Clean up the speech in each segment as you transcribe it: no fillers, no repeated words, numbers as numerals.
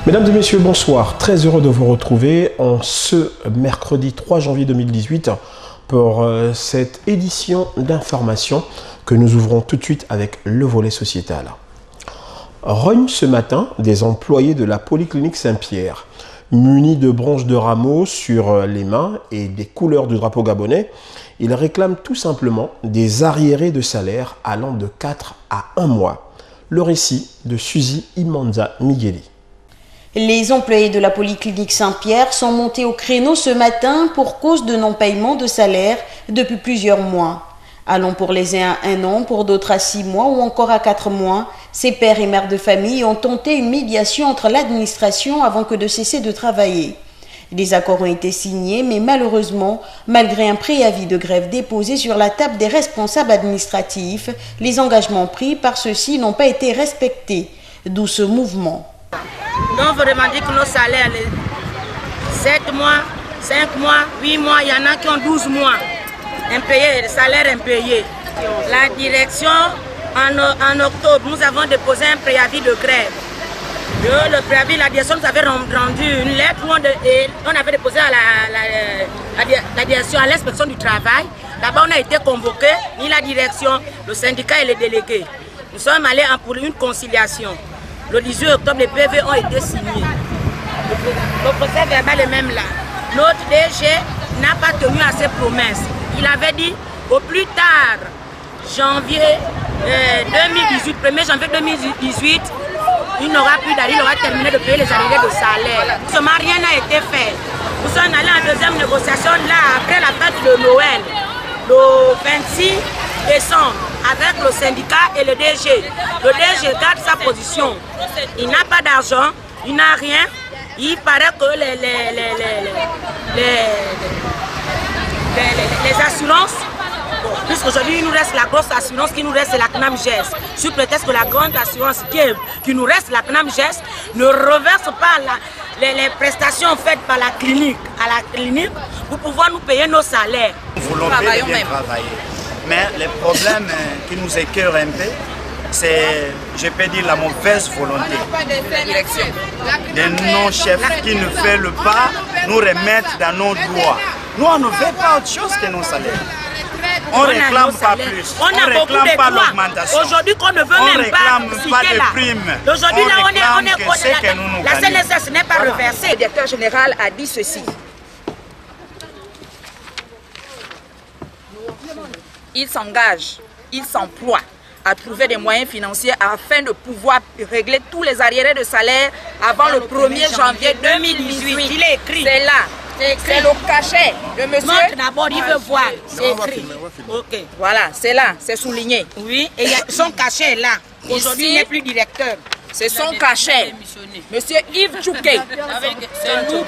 Mesdames et messieurs, bonsoir. Très heureux de vous retrouver en ce mercredi 3 janvier 2018 pour cette édition d'information que nous ouvrons tout de suite avec le volet sociétal. Rogne ce matin des employés de la Polyclinique Saint-Pierre. Munis de branches de rameaux sur les mains et des couleurs du drapeau gabonais, ils réclament tout simplement des arriérés de salaire allant de 4 à 1 mois. Le récit de Suzy Imanza Migueli. Les employés de la Polyclinique Saint-Pierre sont montés au créneau ce matin pour cause de non-paiement de salaire depuis plusieurs mois. Allant pour les uns à 1 an, pour d'autres à 6 mois ou encore à 4 mois, ces pères et mères de famille ont tenté une médiation entre l'administration avant que de cesser de travailler. Des accords ont été signés, mais malheureusement, malgré un préavis de grève déposé sur la table des responsables administratifs, les engagements pris par ceux-ci n'ont pas été respectés, d'où ce mouvement. Nous on veut demander que nos salaires, les 7 mois, 5 mois, 8 mois, il y en a qui ont 12 mois impayés, les salaires impayés. La direction, en octobre, nous avons déposé un préavis de grève. Le préavis, la direction nous avait rendu une lettre où on avait déposé à la direction, à l'inspection du travail. D'abord, on a été convoqué, ni la direction, le syndicat et les délégués. Nous sommes allés pour une conciliation. Le 18 octobre, les PV ont été signés. Le procès verbal est même là. Notre DG n'a pas tenu à ses promesses. Il avait dit au plus tard, janvier 2018, 1er janvier 2018, il n'aura plus d'arrêt, il aura terminé de payer les arriérés de salaire. Seulement rien n'a été fait. Nous sommes allés en deuxième négociation là, après la fête de Noël, le 26 décembre, avec le syndicat et le DG. Le DG garde sa position. Il n'a pas d'argent, il n'a rien. Il paraît que les assurances, puisqu'aujourd'hui il nous reste la grosse assurance qui nous reste, c'est la CNAM-GES. Sous prétexte que la grande assurance qui nous reste, la CNAM-GES, ne reverse pas les prestations faites par la clinique. À la clinique, pour pouvoir nous payer nos salaires. Nous voulons bien travailler. Mais les problèmes qui nous écœurent un peu, c'est, je peux dire, la mauvaise volonté de nos chefs qui ne font le pas nous remettre dans nos droits. Nous, on ne veut pas autre chose que nos salaires. On ne réclame pas plus, on ne réclame pas l'augmentation. Aujourd'hui, qu'on ne veut même pas de primes. Aujourd'hui, là, la CNSS n'est pas reversée. Le directeur général a dit ceci. Il s'engage, il s'emploie à trouver des moyens financiers afin de pouvoir régler tous les arriérés de salaire avant le 1er janvier 2018. Il est écrit. C'est là. C'est le cachet de monsieur. D'abord, il veut voir. C'est écrit. Ok. Voilà, c'est là, c'est souligné. Oui, et son cachet est là. Aujourd'hui, il n'est plus directeur. C'est son cachet. Monsieur Yves Tchouké,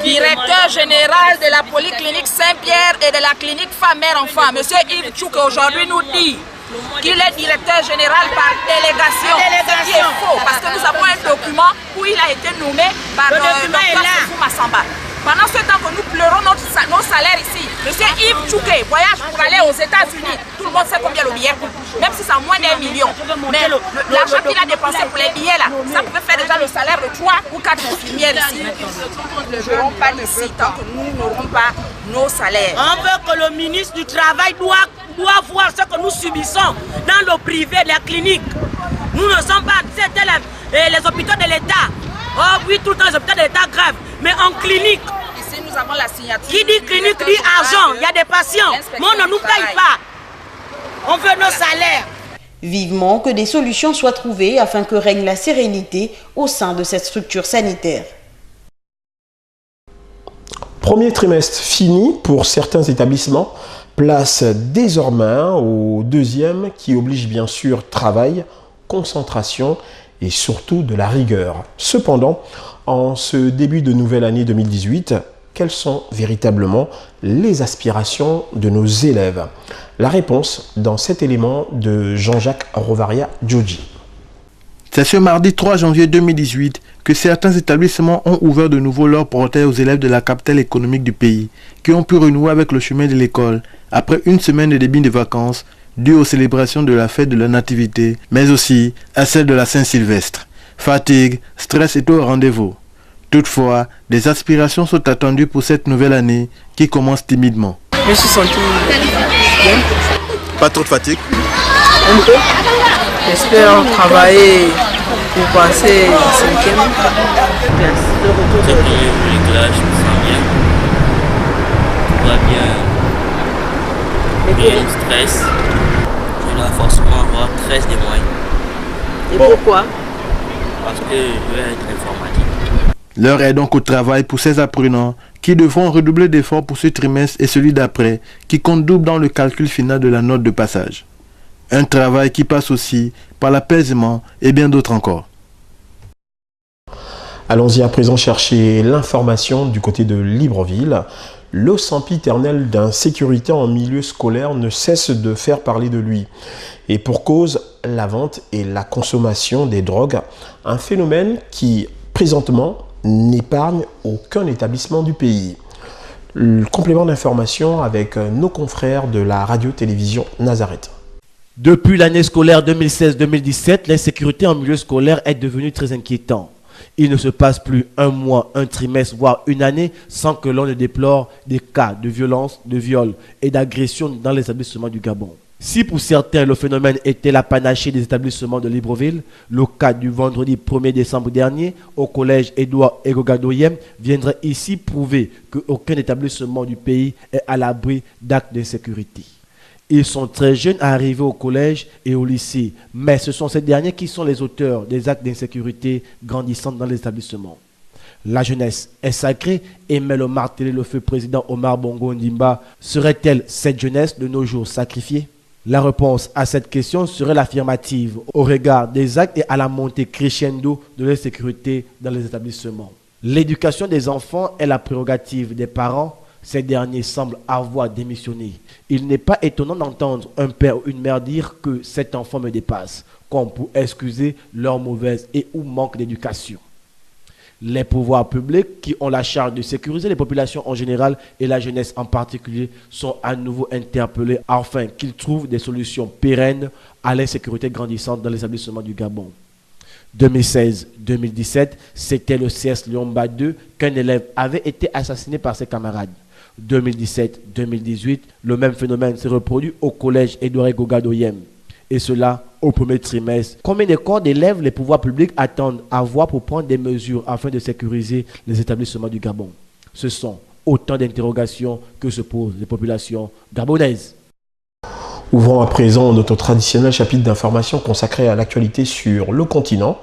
directeur général de la Polyclinique Saint-Pierre et de la clinique femme-mère-enfant. Monsieur Yves Tchouké aujourd'hui nous dit qu'il est directeur général par délégation. Ce qui est faux, parce que nous avons un document où il a été nommé par le document Massamba. Pendant ce temps que nous pleurons nos salaires ici, monsieur Yves Tchouké voyage pour aller aux États-Unis. Tout le monde sait combien le billet coûte, même si c'est à moins d'1 million. Mais l'argent qu'il a dépensé pour les billets là, ça pouvait faire déjà le salaire de 3 ou 4 infirmières ici. Nous ne jouerons pas ici tant que nous n'aurons pas nos salaires. On veut que le ministre du Travail doit voir ce que nous subissons dans le privé, la clinique. Nous ne sommes pas, c'était les hôpitaux de l'État. Oh oui, tout le temps les hôpitaux de l'État grèvent. Mais en clinique, ici nous avons la signature. Qui dit clinique dit argent. Il y a des patients. Mais on ne nous paye pas. On veut nos salaires. Vivement que des solutions soient trouvées afin que règne la sérénité au sein de cette structure sanitaire. Premier trimestre fini pour certains établissements. Place désormais au deuxième qui oblige bien sûr travail, concentration et surtout de la rigueur. Cependant, en ce début de nouvelle année 2018, quelles sont véritablement les aspirations de nos élèves? La réponse dans cet élément de Jean-Jacques Rovaria Djodji. C'est ce mardi 3 janvier 2018 que certains établissements ont ouvert de nouveau leurs portails aux élèves de la capitale économique du pays, qui ont pu renouer avec le chemin de l'école après une semaine de début de vacances due aux célébrations de la fête de la Nativité, mais aussi à celle de la Saint-Sylvestre. Fatigue, stress étaient au rendez-vous. Toutefois, des aspirations sont attendues pour cette nouvelle année qui commence timidement. Je me suis sentie bien. Pas trop de fatigue? Un peu. J'espère travailler pour passer en 5e classe. Le réglage, je me sens bien. Tout va bien. Il y a le stress. Je dois forcément avoir 13 des moyens. Et pourquoi? Parce que je vais être informatique. L'heure est donc au travail pour ces apprenants qui devront redoubler d'efforts pour ce trimestre et celui d'après, qui compte double dans le calcul final de la note de passage. Un travail qui passe aussi par l'apaisement et bien d'autres encore. Allons-y à présent chercher l'information du côté de Libreville. Le sempiternel d'insécurité en milieu scolaire ne cesse de faire parler de lui. Et pour cause, la vente et la consommation des drogues, un phénomène qui, présentement, n'épargne aucun établissement du pays. Le complément d'information avec nos confrères de la radio-télévision Nazareth. Depuis l'année scolaire 2016-2017, l'insécurité en milieu scolaire est devenue très inquiétante. Il ne se passe plus un mois, un trimestre, voire une année sans que l'on ne déplore des cas de violence, de viol et d'agression dans les établissements du Gabon. Si pour certains le phénomène était la panachée des établissements de Libreville, le cas du vendredi 1er décembre dernier au collège Edouard Egogadoyem viendrait ici prouver qu'aucun établissement du pays est à l'abri d'actes d'insécurité. Ils sont très jeunes à arriver au collège et au lycée, mais ce sont ces derniers qui sont les auteurs des actes d'insécurité grandissants dans les établissements. La jeunesse est sacrée et met le martelé le feu président Omar Bongo Ondimba. Serait-elle cette jeunesse de nos jours sacrifiée? La réponse à cette question serait l'affirmative au regard des actes et à la montée crescendo de l'insécurité dans les établissements. L'éducation des enfants est la prérogative des parents. Ces derniers semblent avoir démissionné. Il n'est pas étonnant d'entendre un père ou une mère dire que cet enfant me dépasse, comme pour excuser leur mauvaise et ou manque d'éducation. Les pouvoirs publics qui ont la charge de sécuriser les populations en général et la jeunesse en particulier sont à nouveau interpellés afin qu'ils trouvent des solutions pérennes à l'insécurité grandissante dans les établissements du Gabon. 2016-2017, c'était le CS Liomba 2 qu'un élève avait été assassiné par ses camarades. 2017-2018, le même phénomène s'est reproduit au collège Edouard Egogadoyem. Et cela au premier trimestre. Combien de corps d'élèves les pouvoirs publics attendent à voir pour prendre des mesures afin de sécuriser les établissements du Gabon? Ce sont autant d'interrogations que se posent les populations gabonaises. Ouvrons à présent notre traditionnel chapitre d'information consacré à l'actualité sur le continent.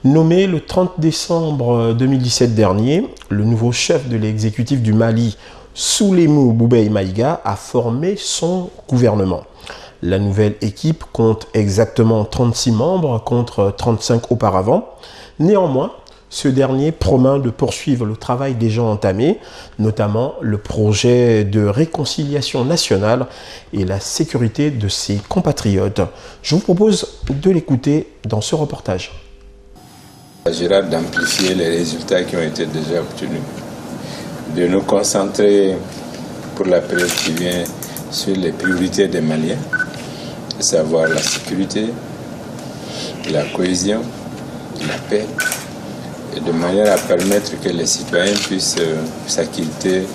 Nommé le 30 décembre 2017 dernier, le nouveau chef de l'exécutif du Mali, Souleymou Boubèye Maïga, a formé son gouvernement. La nouvelle équipe compte exactement 36 membres contre 35 auparavant. Néanmoins, ce dernier promet de poursuivre le travail déjà entamé, notamment le projet de réconciliation nationale et la sécurité de ses compatriotes. Je vous propose de l'écouter dans ce reportage. Il s'agira d'amplifier les résultats qui ont été déjà obtenus, de nous concentrer pour la période qui vient sur les priorités des Maliens, à savoir la sécurité, la cohésion, la paix, et de manière à permettre que les citoyens puissent s'acquitter,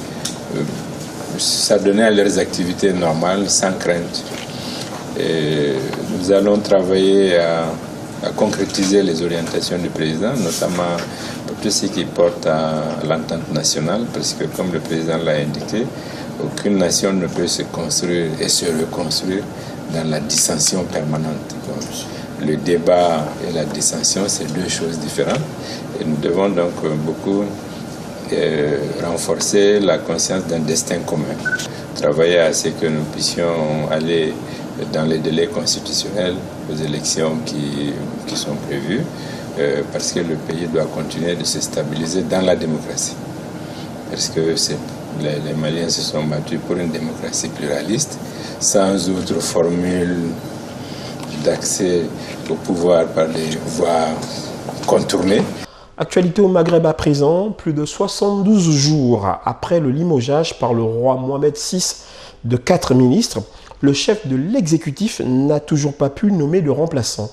s'adonner à leurs activités normales sans crainte. Et nous allons travailler à concrétiser les orientations du président, notamment pour tout ce qui porte à l'entente nationale, parce que comme le président l'a indiqué, aucune nation ne peut se construire et se reconstruire dans la dissension permanente. Le débat et la dissension, c'est deux choses différentes. Et nous devons donc beaucoup renforcer la conscience d'un destin commun. Travailler à ce que nous puissions aller dans les délais constitutionnels aux élections qui sont prévues, parce que le pays doit continuer de se stabiliser dans la démocratie. Parce que les Maliens se sont battus pour une démocratie pluraliste, sans autre formule d'accès au pouvoir par des voies contournées. Actualité au Maghreb à présent, plus de 72 jours après le limogeage par le roi Mohamed VI de 4 ministres, le chef de l'exécutif n'a toujours pas pu nommer de remplaçant.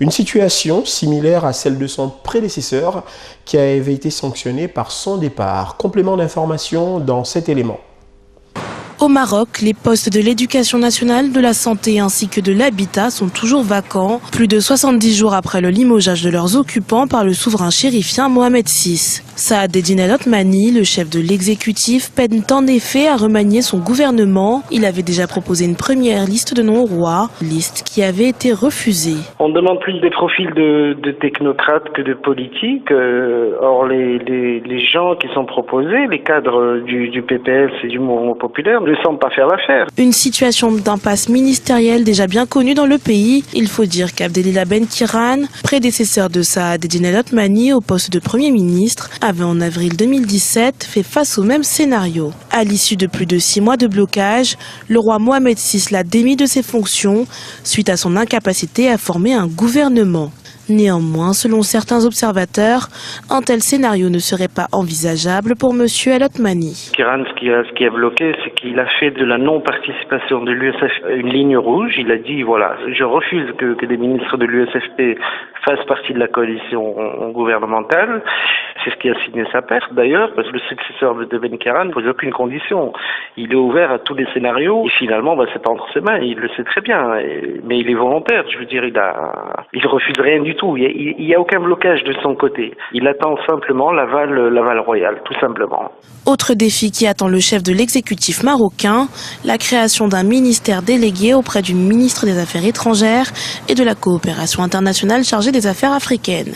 Une situation similaire à celle de son prédécesseur qui avait été sanctionné par son départ. Complément d'information dans cet élément. Au Maroc, les postes de l'éducation nationale, de la santé ainsi que de l'habitat sont toujours vacants, plus de 70 jours après le limogeage de leurs occupants par le souverain chérifien Mohamed VI. Saad-Eddine El Othmani, le chef de l'exécutif, peine en effet à remanier son gouvernement. Il avait déjà proposé une première liste de noms au roi, liste qui avait été refusée. On demande plus des profils de technocrates que de politiques. Or, les gens qui sont proposés, les cadres du PPS et du mouvement populaire, ne semblent pas faire l'affaire. Une situation d'impasse ministérielle déjà bien connue dans le pays. Il faut dire qu'Abdelila Ben Kiran, prédécesseur de Saad-Eddine El Othmani au poste de Premier ministre, avait en avril 2017 fait face au même scénario. À l'issue de plus de 6 mois de blocage, le roi Mohamed VI l'a démis de ses fonctions suite à son incapacité à former un gouvernement. Néanmoins, selon certains observateurs, un tel scénario ne serait pas envisageable pour M. El Othmani. Kiran, ce qui a bloqué, c'est qu'il a fait de la non-participation de l'USF une ligne rouge. Il a dit, voilà, je refuse que des ministres de l'USFP fassent partie de la coalition gouvernementale. C'est ce qui a signé sa perte d'ailleurs, parce que le successeur de Ben Kiran ne pose aucune condition. Il est ouvert à tous les scénarios et finalement, c'est pas entre ses mains, il le sait très bien. Mais il est volontaire, je veux dire, il refuse rien du tout. Il n'y a aucun blocage de son côté. Il attend simplement l'aval royal, tout simplement. Autre défi qui attend le chef de l'exécutif marocain, la création d'un ministère délégué auprès du ministre des Affaires étrangères et de la coopération internationale chargé des affaires africaines.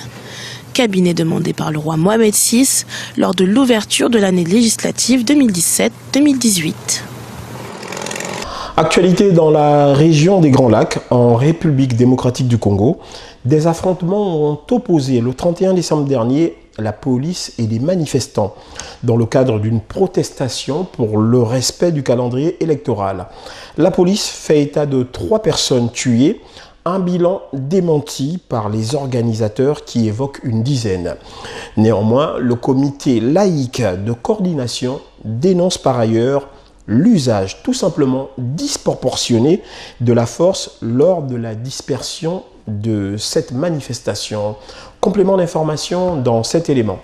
Cabinet demandé par le roi Mohamed VI lors de l'ouverture de l'année législative 2017-2018. Actualité dans la région des Grands Lacs, en République démocratique du Congo. Des affrontements ont opposé le 31 décembre dernier la police et les manifestants dans le cadre d'une protestation pour le respect du calendrier électoral. La police fait état de 3 personnes tuées, un bilan démenti par les organisateurs qui évoquent une dizaine. Néanmoins, le comité laïque de coordination dénonce par ailleurs l'usage tout simplement disproportionné de la force lors de la dispersion de cette manifestation. Complément d'information dans cet élément.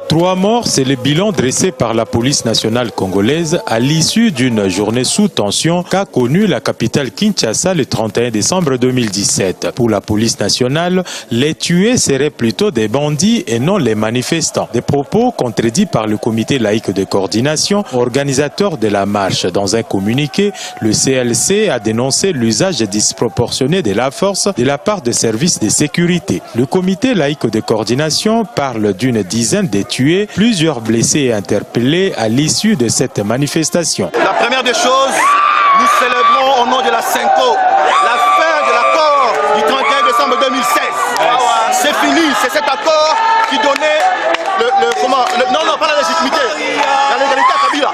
3 morts, c'est le bilan dressé par la police nationale congolaise à l'issue d'une journée sous tension qu'a connue la capitale Kinshasa le 31 décembre 2017. Pour la police nationale, les tués seraient plutôt des bandits et non les manifestants. Des propos contredits par le comité laïque de coordination, organisateur de la marche. Dans un communiqué, le CLC a dénoncé l'usage disproportionné de la force de la part des services de sécurité. Le comité laïque de coordination parle d'une dizaine de tués, plusieurs blessés et interpellés à l'issue de cette manifestation. La première des choses, nous célébrons au nom de la SENCO la fin de l'accord du 31 décembre 2016. C'est fini, c'est cet accord qui donnait pas la légitimité, la légalité à Kabila.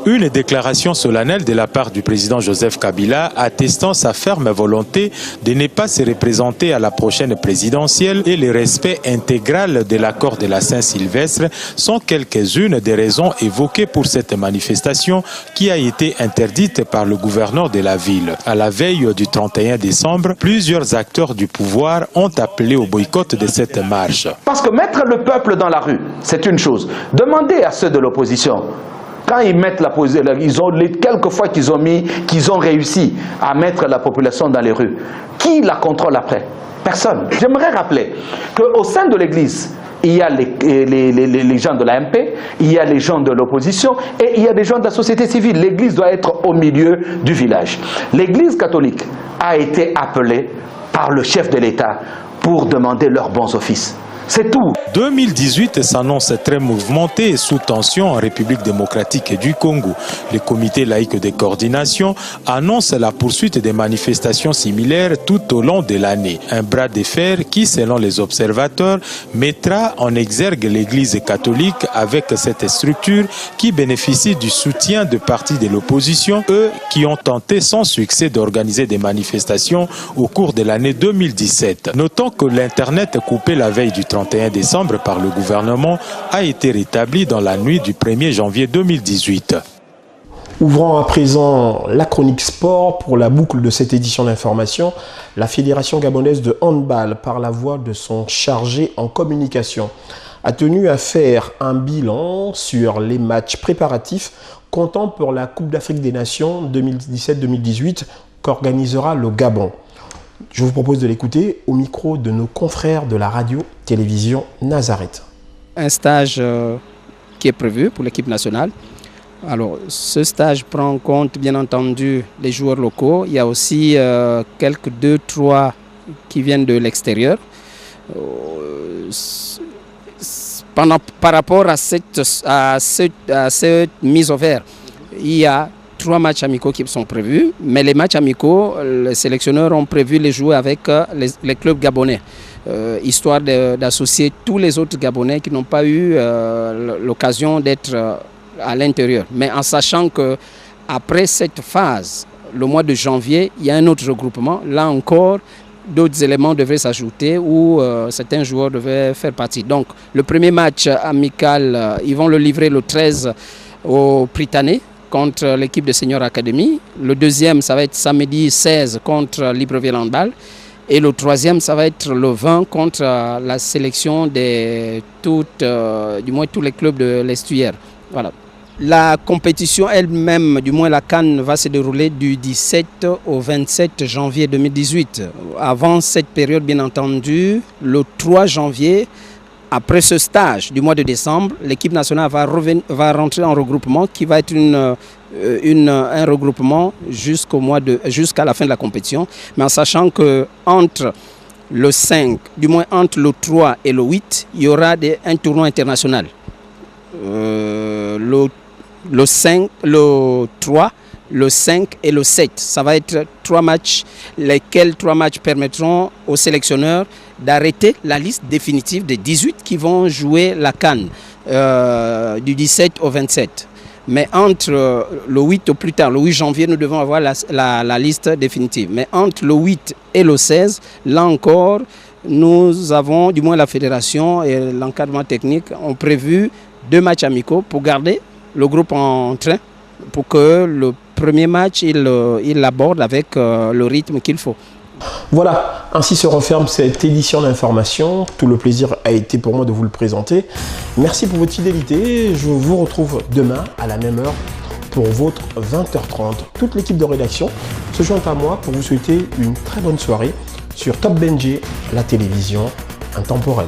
Une déclaration solennelle de la part du président Joseph Kabila attestant sa ferme volonté de ne pas se représenter à la prochaine présidentielle et le respect intégral de l'accord de la Saint-Sylvestre sont quelques-unes des raisons évoquées pour cette manifestation qui a été interdite par le gouverneur de la ville. À la veille du 31 décembre, plusieurs acteurs du pouvoir ont appelé au boycott de cette marche. Parce que mettre le peuple dans la rue, c'est une chose. Demandez à ceux de l'opposition. Quand ils mettent la position, quelques fois qu'ils ont réussi à mettre la population dans les rues, qui la contrôle après? Personne. J'aimerais rappeler qu'au sein de l'Église, il y a les gens de la MP, il y a les gens de l'opposition et il y a des gens de la société civile. L'Église doit être au milieu du village. L'Église catholique a été appelée par le chef de l'État pour demander leurs bons offices. C'est tout. 2018 s'annonce très mouvementé et sous tension en République démocratique du Congo. Le comité laïque de coordination annonce la poursuite des manifestations similaires tout au long de l'année. Un bras de fer qui, selon les observateurs, mettra en exergue l'Église catholique avec cette structure qui bénéficie du soutien de partis de l'opposition, eux qui ont tenté sans succès d'organiser des manifestations au cours de l'année 2017. Notons que l'Internet coupé la veille du 31 décembre par le gouvernement a été rétabli dans la nuit du 1er janvier 2018. Ouvrant à présent la chronique sport pour la boucle de cette édition d'information, la Fédération gabonaise de handball, par la voix de son chargé en communication, a tenu à faire un bilan sur les matchs préparatifs comptant pour la Coupe d'Afrique des Nations 2017-2018 qu'organisera le Gabon. Je vous propose de l'écouter au micro de nos confrères de la radio-télévision Nazareth. Un stage qui est prévu pour l'équipe nationale. Alors, ce stage prend en compte, bien entendu, les joueurs locaux. Il y a aussi quelques 2-3 qui viennent de l'extérieur. Par rapport à cette mise au vert, il y a 3 matchs amicaux qui sont prévus, mais les matchs amicaux, les sélectionneurs ont prévu les jouer avec les clubs gabonais, histoire d'associer tous les autres Gabonais qui n'ont pas eu l'occasion d'être à l'intérieur. Mais en sachant qu'après cette phase, le mois de janvier, il y a un autre regroupement. Là encore, d'autres éléments devraient s'ajouter où certains joueurs devaient faire partie. Donc le premier match amical, ils vont le livrer le 13 au Prytanée contre l'équipe de Senior Academy. Le deuxième, ça va être samedi 16 contre Libreville Handball. Et le troisième, ça va être le 20 contre la sélection de tous les clubs de l'estuaire. Voilà. La compétition elle-même, du moins la CAN, va se dérouler du 17 au 27 janvier 2018. Avant cette période, bien entendu, le 3 janvier, après ce stage du mois de décembre, l'équipe nationale va rentrer en regroupement qui va être un regroupement jusqu'à la fin de la compétition. Mais en sachant qu'entre le 5, du moins entre le 3 et le 8, il y aura un tournoi international. Le 5, le 3, le 5 et le 7. Ça va être 3 matchs, lesquels 3 matchs permettront aux sélectionneurs d'arrêter la liste définitive des 18 qui vont jouer la CAN du 17 au 27. Mais entre le 8 au plus tard, le 8 janvier, nous devons avoir la liste définitive. Mais entre le 8 et le 16, là encore, nous avons, du moins la fédération et l'encadrement technique, ont prévu 2 matchs amicaux pour garder le groupe en train, pour que le premier match, il l'aborde avec le rythme qu'il faut. Voilà, ainsi se referme cette édition d'information. Tout le plaisir a été pour moi de vous le présenter. Merci pour votre fidélité. Je vous retrouve demain à la même heure pour votre 20h30. Toute l'équipe de rédaction se joint à moi pour vous souhaiter une très bonne soirée sur Top Benji, la télévision intemporelle.